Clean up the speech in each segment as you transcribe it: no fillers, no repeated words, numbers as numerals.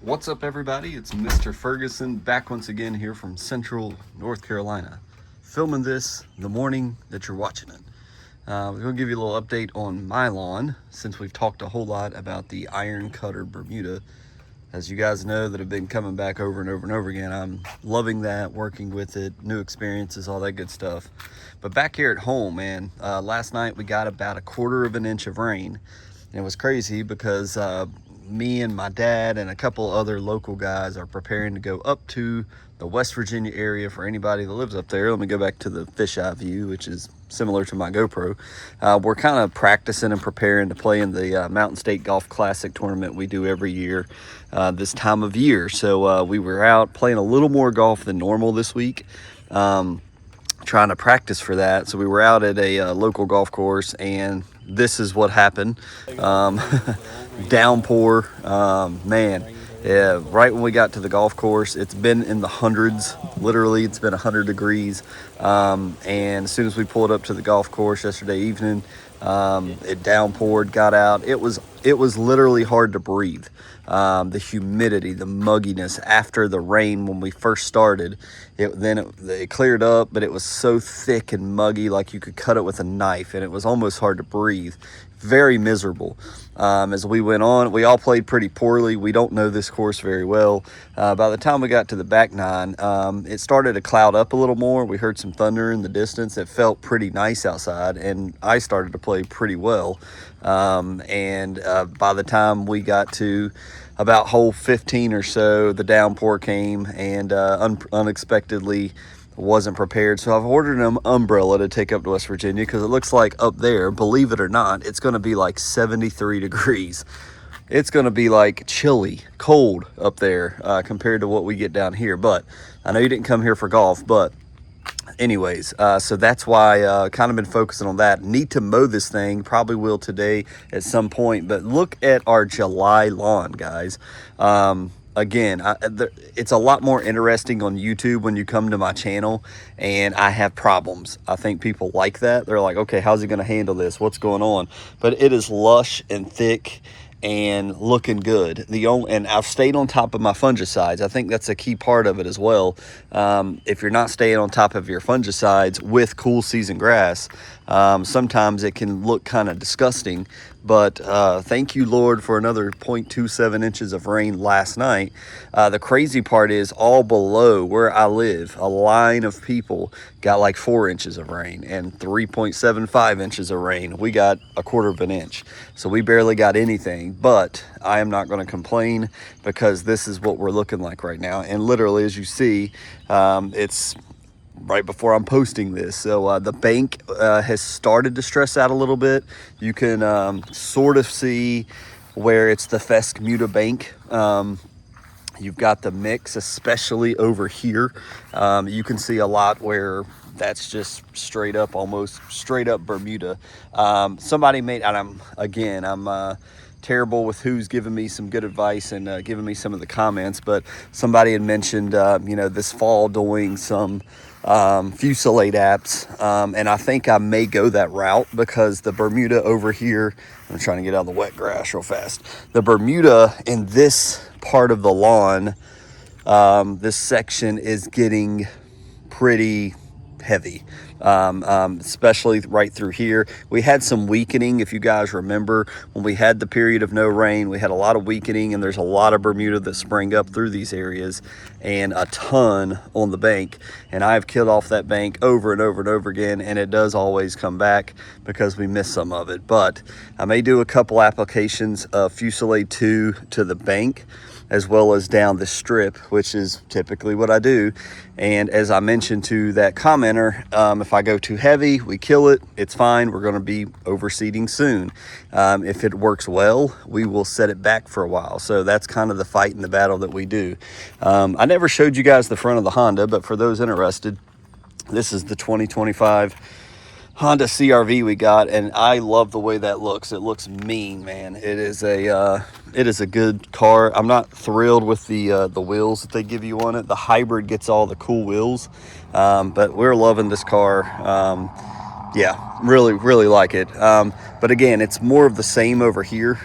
What's up, everybody? It's Mr. Ferguson back once again here from Central North Carolina, filming this the morning that you're watching it. We're going to give you a little update on my lawn since we've talked a whole lot about the Iron Cutter Bermuda. As you guys know that have been coming back over and over and over again, I'm loving that, working with it, new experiences, all that good stuff. But back here at home, man, last night we got about a quarter of an inch of rain. And it was crazy because me and my dad and a couple other local guys are preparing to go up to the West Virginia area. For anybody that lives up there, let me go back to the fisheye view, which is similar to my GoPro. We're kind of practicing and preparing to play in the Mountain State Golf Classic tournament we do every year this time of year. So we were out playing a little more golf than normal this week. Trying to practice for that. So we were out at a local golf course, and this is what happened. Downpour, man. Yeah, right when we got to the golf course, it's been in the hundreds. Literally, it's been 100 degrees. And as soon as we pulled up to the golf course yesterday evening, it downpoured, got out. It was literally hard to breathe. The humidity, the mugginess after the rain when we first started, it cleared up, but it was so thick and muggy, like you could cut it with a knife, and it was almost hard to breathe. Very miserable. As we went on, we all played pretty poorly. We don't know this course very well. By the time we got to the back nine, it started to cloud up a little more. We heard some thunder in the distance. It felt pretty nice outside, and I started to play pretty well. And by the time we got to about hole 15 or so, the downpour came, and unexpectedly wasn't prepared. So I've ordered an umbrella to take up to West Virginia, because it looks like up there, believe it or not, it's going to be like 73 degrees. It's going to be like chilly, cold up there compared to what we get down here. But I know you didn't come here for golf, but anyways, so that's why kind of been focusing on that. Need to mow this thing, probably will today at some point. But look at our July lawn, guys. Again, it's a lot more interesting on YouTube when you come to my channel and I have problems. I think people like that. They're like, okay, how's he going to handle this? What's going on? But it is lush and thick and looking good. And I've stayed on top of my fungicides. I think that's a key part of it as well. If you're not staying on top of your fungicides with cool season grass, sometimes it can look kind of disgusting. But thank you, Lord, for another 0.27 inches of rain last night. The crazy part is, all below where I live, a line of people got like 4 inches of rain and 3.75 inches of rain. We got a quarter of an inch. So we barely got anything, but I am not going to complain, because this is what we're looking like right now. And literally, as you see, it's right before I'm posting this. So the bank has started to stress out a little bit. You can sort of see where it's the Fescmuda bank. You've got the mix, especially over here. You can see a lot where that's just straight up, almost straight up Bermuda. Somebody made, and I'm terrible with who's giving me some good advice and giving me some of the comments, but somebody had mentioned, this fall doing some Fusilade apps, and I think I may go that route, because the Bermuda over here, I'm trying to get out of the wet grass real fast. The Bermuda in this part of the lawn, this section is getting pretty heavy, especially right through here. We had some weakening. If you guys remember, when we had the period of no rain, we had a lot of weakening, and there's a lot of Bermuda that sprang up through these areas, and a ton on the bank. And I've killed off that bank over and over and over again, and it does always come back because we miss some of it. But I may do a couple applications of Fusilade 2 to the bank, as well as down the strip, which is typically what I do. And as I mentioned to that commenter, if I go too heavy, we kill it. It's fine. We're going to be overseeding soon. If it works well, we will set it back for a while. So that's kind of the fight and the battle that we do. I never showed you guys the front of the Honda, but for those interested, this is the 2025 Honda CRV we got, and I love the way that looks. It looks mean, man. It is a good car. I'm not thrilled with the wheels that they give you on it. The hybrid gets all the cool wheels, but we're loving this car. Yeah, really like it. But again, it's more of the same over here.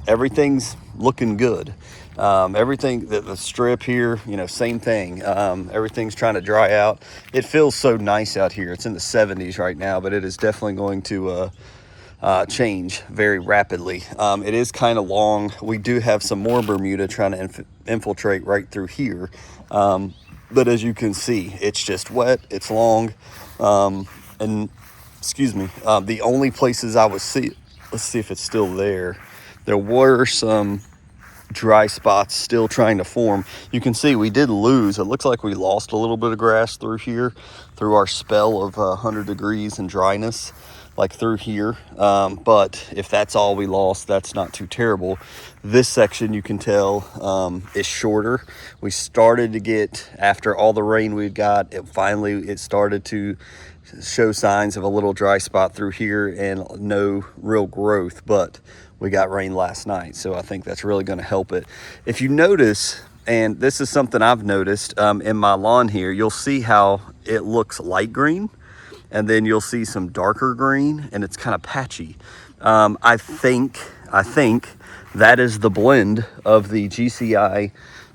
Everything's looking good. Everything, the strip here, you know, same thing. Everything's trying to dry out. It feels so nice out here. It's in the 70s right now, but it is definitely going to change very rapidly. It is kind of long. We do have some more Bermuda trying to infiltrate right through here. But as you can see, it's just wet, it's long. And excuse me, the only places I would see, let's see if it's still there. There were some dry spots still trying to form. You can see we did lose. It looks like we lost a little bit of grass through here, through our spell of 100 degrees and dryness, like through here. But if that's all we lost, that's not too terrible. This section, you can tell, is shorter. We started to get, after all the rain we got, it started to show signs of a little dry spot through here and no real growth, but we got rain last night, so I think that's really going to help it. If you notice, and this is something I've noticed in my lawn here, you'll see how it looks light green, and then you'll see some darker green, and it's kind of patchy. I think that is the blend of the GCI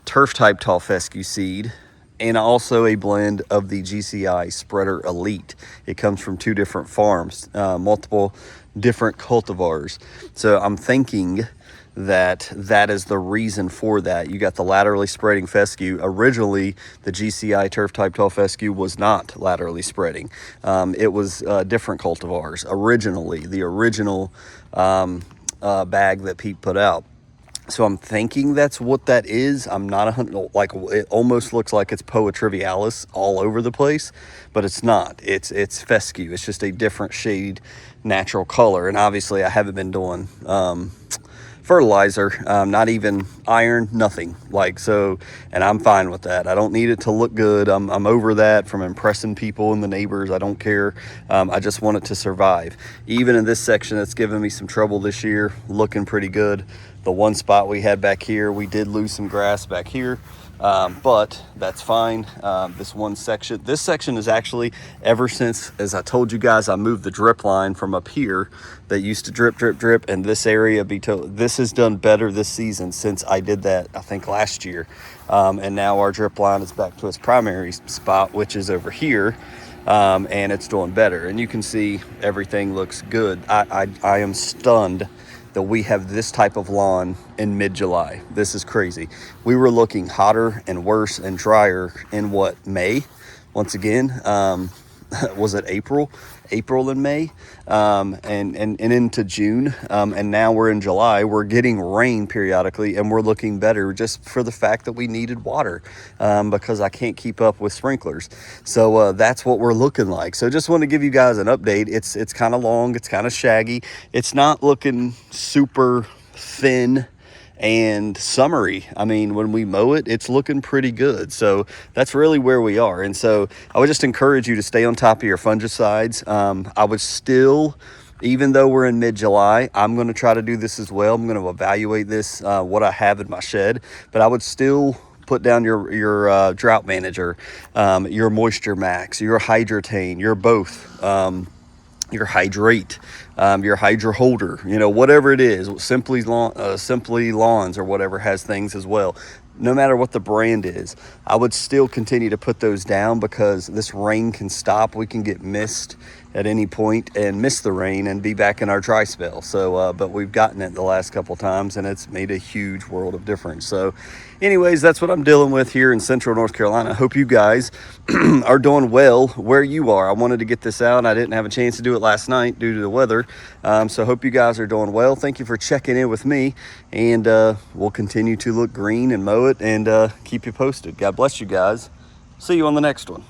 turf type tall fescue seed and also a blend of the GCI Spreader Elite. It comes from 2 different farms, multiple different cultivars. So I'm thinking that that is the reason for that. You got the laterally spreading fescue. Originally, the GCI turf type tall fescue was not laterally spreading. It was different cultivars originally, the original bag that Pete put out. So I'm thinking that's what that is. I'm not like, it almost looks like it's Poa trivialis all over the place, but it's not. It's fescue. It's just a different shade, natural color. And obviously I haven't been doing fertilizer, not even iron, nothing. Like, so, and I'm fine with that. I don't need it to look good. I'm over that from impressing people and the neighbors. I don't care. I just want it to survive. Even in this section that's given me some trouble this year, looking pretty good. The one spot we had back here, we did lose some grass back here, but that's fine. This section is actually, ever since, as I told you guys, I moved the drip line from up here that used to drip, and this area, this has done better this season since I did that, I think last year. And now our drip line is back to its primary spot, which is over here. And it's doing better. And you can see everything looks good. I am stunned that we have this type of lawn in mid-July. This is crazy. We were looking hotter and worse and drier in what, May? Once again, was it April and May, and into June, and now we're in July. We're getting rain periodically, and we're looking better just for the fact that we needed water, because I can't keep up with sprinklers. So that's what we're looking like. So just want to give you guys an update. It's kind of long, it's kind of shaggy, it's not looking super thin and summery. I mean, when we mow it, it's looking pretty good. So that's really where we are. And so I would just encourage you to stay on top of your fungicides. I would still, even though we're in mid-July, I'm going to try to do this as well. I'm going to evaluate this, what I have in my shed, but I would still put down your drought manager, your Moisture Max, your Hydratane, your both, your Hydrate, your Hydra Holder, you know, whatever it is. Simply Lawns or whatever has things as well. No matter what the brand is, I would still continue to put those down, because this rain can stop. We can get missed at any point and miss the rain and be back in our dry spell. So, but we've gotten it the last couple times, and it's made a huge world of difference. So anyways, that's what I'm dealing with here in Central North Carolina. I hope you guys are doing well where you are. I wanted to get this out. I didn't have a chance to do it last night due to the weather. So hope you guys are doing well. Thank you for checking in with me, and we'll continue to look green and mow it and keep you posted. God bless you guys. See you on the next one.